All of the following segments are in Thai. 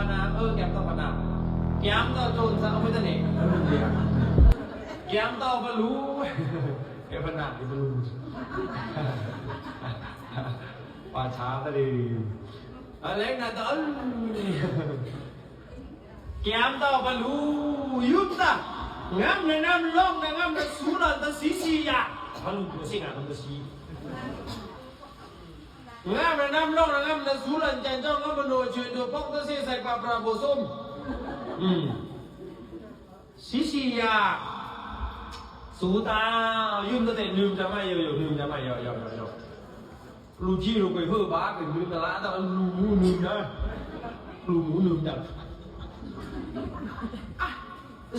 na kém tao phần nào kém tao trồn sao mới thân này kém tao và lú cái phần nào thì lú vàช้าก็ดีอะไรนะตอนแก้มตาบลูยุบตางามในน้ำล่องในงามในสูรันตสีสียาฮัลโหลตัวสิ่งอะไรตัวสีงามในน้ำล่องในงามในสูรันจันเจ้างามโนช่วยตัวปกตัวสีใส่ปลาปลาโบส้มสีสียาสูตายุ่งตั้งแต่ลืมจะไม่เยอะลืมจะไม่เยอะลูที่ลูกไปเพื่อบ้าเป็นลืมแต่ละแต่ลูหมูลืมนะลูหมูลืมจัง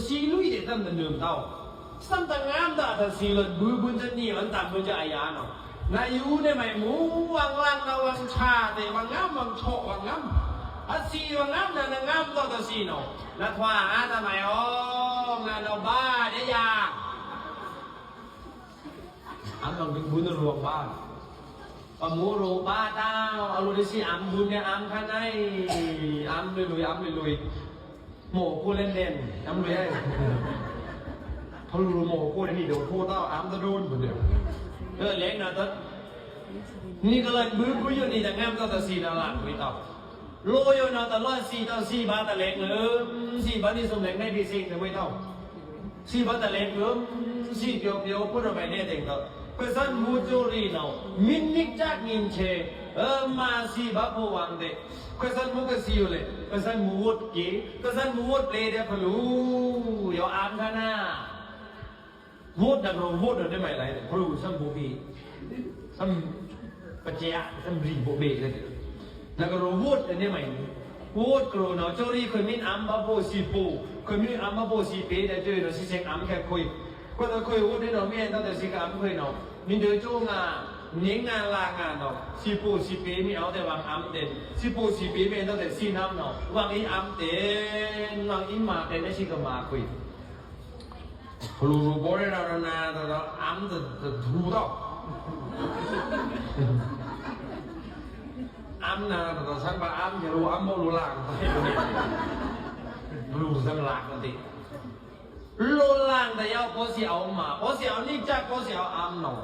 สีลุยเด็ดตั้งแต่ลืมเท่าตั้งแต่งามแต่ถ้าสีเลยบุญจะหนีมันต่ำบุญจะอายาเนาะนายยูได้ไหมหมูวังล่างนะวังชาแต่วังงามวังโชวังงามสีวังงามแต่งามต่อแต่สีเนาะนัทว่าทำไมงานเราบ้าได้ยาอันต้องเป็นบุญรวมบ้านปมูโรบ้าดาวเอาลูดิซีอัมบุญเนี่ยอัมข้างในอัมลุยโหมกูเล่นอัมลุยให้พอรู้โหมกูนี่เดี๋ยวพูดต่ออัมจะโดนคนเดียวเล็กนะท่านนี่ก็เลยบื้ออยู่นี่แต่แง่ก็จะสีดาลังไปต่อโรยนะแต่ร้อยสีบาทแต่เล็กสีบาทนี่สมเด็จในพิเศษแต่ไม่เท่าสีบาทแต่เล็กสีเปียวพูดอะไรเนี่ยเด็กต่อpesan mujuri nau minnik jak nginche masih bapu wangde pesan mukasi ule pesan muut ki pesan muut le dia perlu yo am kana muut dan muut dan dia mai lai perlu sam bubi sam pecaya sam ribu be le dan kalau muut dan dia mai muut kalau nau curi kemin am bapu sipu kemin am bapu sipe dan curi nau si seng amแค่คุยก็จะคุยว่าที่เราไม่เห็นตั้งแต่สิการไม่เคยเนาะมีเดือดจู้งาเนี้ยงานลางานเนาะสิปูสิปีไม่เอาแต่วางอัมเด่นสิปูสิปีไม่ตั้งแต่สีน้ำเนาะวางอีอัมเด่นวางอีมาเด่นได้สิก็มาคุยรู้บ่ได้เรานาแต่เราอัมจะถูต่ออัมนาแต่เราช่างว่าอัมอย่ารู้อัมโมรู้หลังรู้ช่างหลักกันดิโลลังแต่ยาวพอเสียวมาพอเสียวนี่จักพอเสียวอัมหนอ